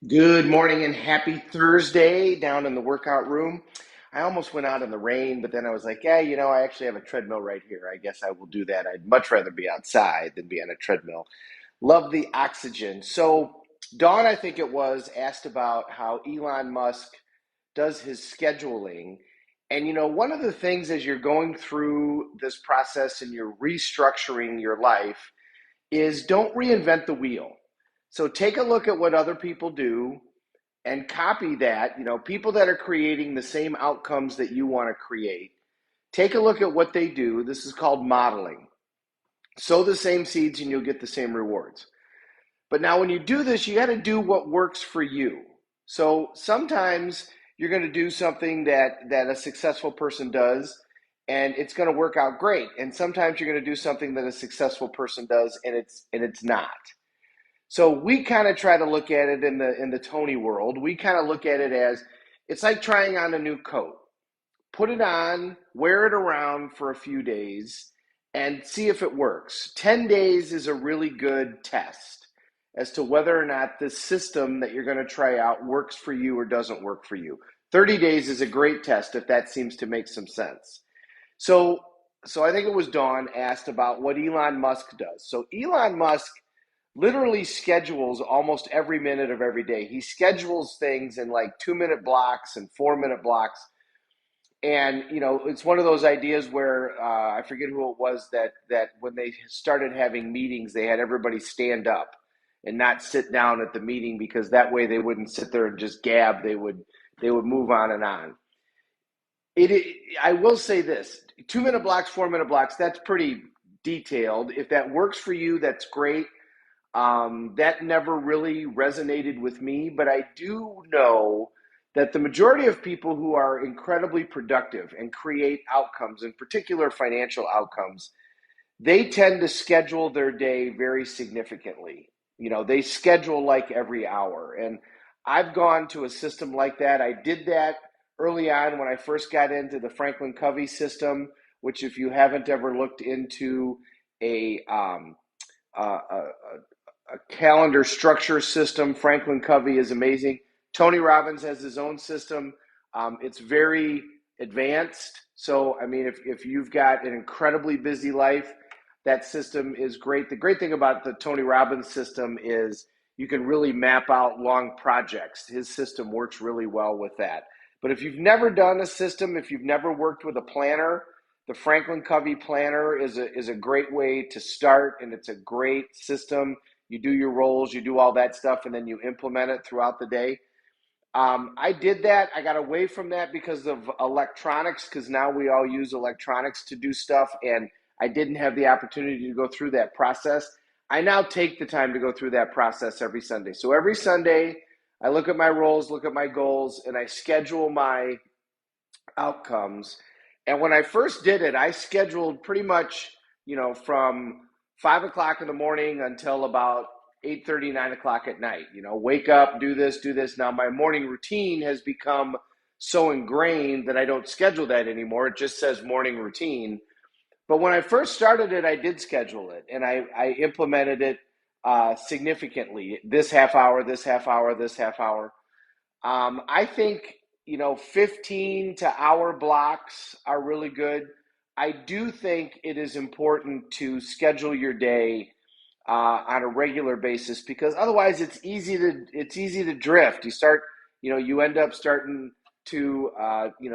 Good morning and happy Thursday down in the workout room. I almost went out in the rain, but then I was like, yeah, I actually have a treadmill right here. I guess I will do that. I'd much rather be outside than be on a treadmill. Love the oxygen. So, Dawn, I think it was, asked about how Elon Musk does his scheduling. And, one of the things as you're going through this process and you're restructuring your life is don't reinvent the wheel. So take a look at what other people do and copy that, people that are creating the same outcomes that you want to create. Take a look at what they do. This is called modeling. Sow the same seeds and you'll get the same rewards. But now when you do this, you got to do what works for you. So sometimes you're going to do something that a successful person does and it's going to work out great. And sometimes you're going to do something that a successful person does and it's not. So we kind of try to look at it in the Tony world. We kind of look at it as it's like trying on a new coat. Put it on, wear it around for a few days, and see if it works. 10 days is a really good test as to whether or not this system that you're going to try out works for you or doesn't work for you. 30 days is a great test if that seems to make some sense. So, so I think it was Dawn asked about what Elon Musk does. So Elon Musk literally schedules almost every minute of every day. He schedules things in like 2 minute blocks and 4 minute blocks. And it's one of those ideas where I forget who it was that when they started having meetings, they had everybody stand up and not sit down at the meeting because that way they wouldn't sit there and just gab. They would move on and on. I will say this: 2 minute blocks, 4 minute blocks. That's pretty detailed. If that works for you, that's great. That never really resonated with me, but I do know that the majority of people who are incredibly productive and create outcomes, in particular financial outcomes, they tend to schedule their day very significantly. They schedule like every hour. And I've gone to a system like that. I did that early on when I first got into the Franklin Covey system, which, if you haven't ever looked into a, a a calendar structure system. Franklin Covey is amazing. Tony Robbins has his own system. It's very advanced. So, I mean, if you've got an incredibly busy life, that system is great. The great thing about the Tony Robbins system is you can really map out long projects. His system works really well with that. But if you've never done a system, if you've never worked with a planner, the Franklin Covey planner is a great way to start, and it's a great system. You do your roles, you do all that stuff, and then you implement it throughout the day. I did that. I got away from that because of electronics, because now we all use electronics to do stuff, and I didn't have the opportunity to go through that process. I now take the time to go through that process every Sunday. So every Sunday, I look at my roles, look at my goals, and I schedule my outcomes. And when I first did it, I scheduled pretty much, from 5 o'clock in the morning until about 8:30, 9 o'clock at night. Wake up, do this, do this. Now my morning routine has become so ingrained that I don't schedule that anymore. It just says morning routine. But when I first started it, I did schedule it, and I implemented it significantly. This half hour, this half hour, this half hour. I think, 15 to hour blocks are really good. I do think it is important to schedule your day on a regular basis, because otherwise it's easy to drift. You end up starting to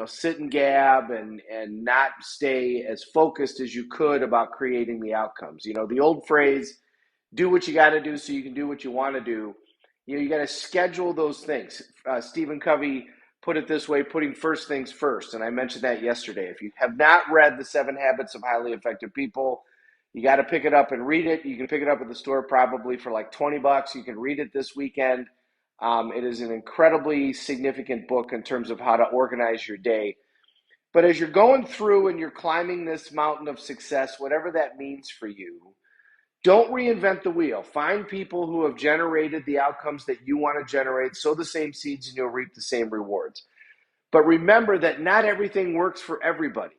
sit and gab and not stay as focused as you could about creating the outcomes. The old phrase, do what you got to do so you can do what you want to do. You got to schedule those things. Stephen Covey put it this way: putting first things first. And I mentioned that yesterday. If you have not read The 7 Habits of Highly Effective People, you got to pick it up and read it. You can pick it up at the store probably for like $20. You can read it this weekend. It is an incredibly significant book in terms of how to organize your day. But as you're going through and you're climbing this mountain of success, whatever that means for you, don't reinvent the wheel. Find people who have generated the outcomes that you want to generate, sow the same seeds, and you'll reap the same rewards. But remember that not everything works for everybody.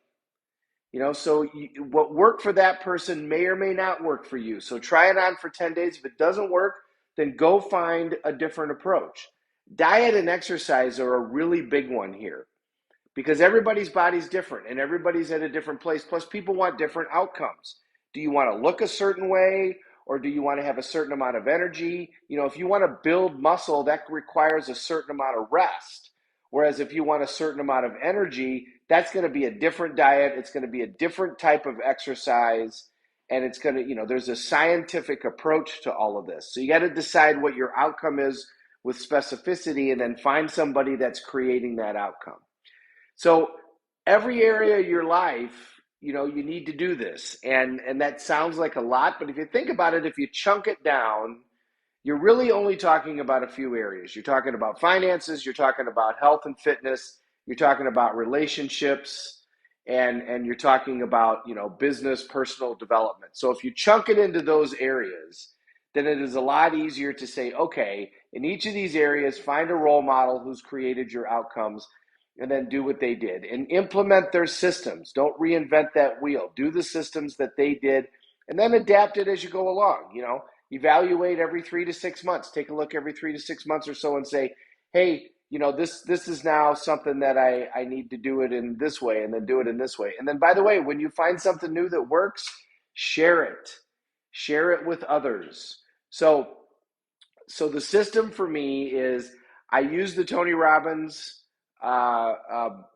What worked for that person may or may not work for you. So try it on for 10 days. If it doesn't work, then go find a different approach. Diet and exercise are a really big one here because everybody's body's different and everybody's at a different place. Plus, people want different outcomes. Do you want to look a certain way, or do you want to have a certain amount of energy? You know, if you want to build muscle, that requires a certain amount of rest. Whereas if you want a certain amount of energy, that's going to be a different diet. It's going to be a different type of exercise. And it's going to, you know, there's a scientific approach to all of this. So you got to decide what your outcome is with specificity and then find somebody that's creating that outcome. So every area of your life, you know, you need to do this. And that sounds like a lot, but if you think about it, if you chunk it down, you're really only talking about a few areas. You're talking about finances, you're talking about health and fitness, you're talking about relationships, and you're talking about, you know, business, personal development. So if you chunk it into those areas, then it is a lot easier to say, okay, in each of these areas, find a role model who's created your outcomes and then do what they did and implement their systems. Don't reinvent that wheel. Do the systems that they did and then adapt it as you go along. You know, evaluate every 3 to 6 months. Take a look every 3 to 6 months or so and say, hey, you know, this is now something that I need to do it in this way and then do it in this way. And then, by the way, when you find something new that works, share it. Share it with others. So the system for me is I use the Tony Robbins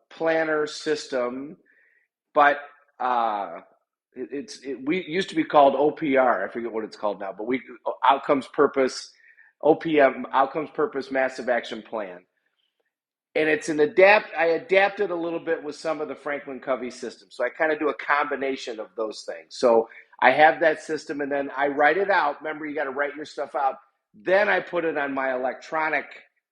planner system, but we used to be called OPR. I forget what it's called now, but outcomes purpose, OPM, outcomes purpose massive action plan. And it's I adapted a little bit with some of the Franklin Covey systems. So I kind of do a combination of those things. So I have that system and then I write it out. Remember, you got to write your stuff out. Then I put it on my electronic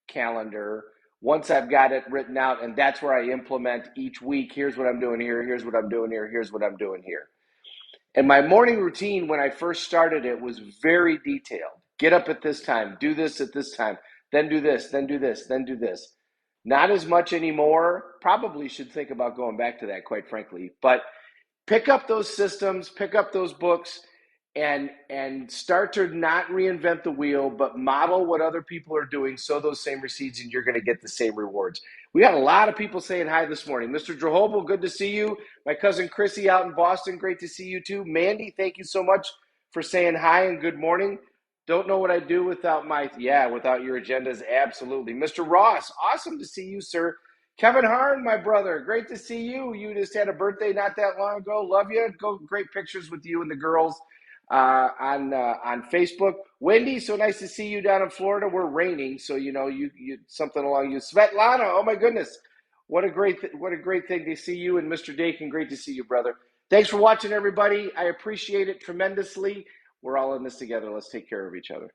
calendar once I've got it written out, and that's where I implement each week. Here's what I'm doing here. Here's what I'm doing here. Here's what I'm doing here. And my morning routine when I first started it was very detailed. Get up at this time, do this at this time, then do this, then do this, then do this. Not as much anymore. Probably should think about going back to that, quite frankly. But pick up those systems, pick up those books, and start to not reinvent the wheel, but model what other people are doing, sow those same seeds, and you're going to get the same rewards. We had a lot of people saying hi this morning. Mr. Drehobel, good to see you. My cousin Chrissy out in Boston, great to see you too. Mandy, thank you so much for saying hi and good morning. Don't know what I'd do without without your agendas, absolutely. Mr. Ross, awesome to see you, sir. Kevin Harn, my brother, great to see you. You just had a birthday not that long ago. Love you. Great pictures with you and the girls on Facebook. Wendy, so nice to see you down in Florida. We're raining, so you know you something along you. Svetlana, oh my goodness, what a great thing to see you. And Mr. Dakin, great to see you, brother. Thanks for watching, everybody. I appreciate it tremendously. We're all in this together. Let's take care of each other.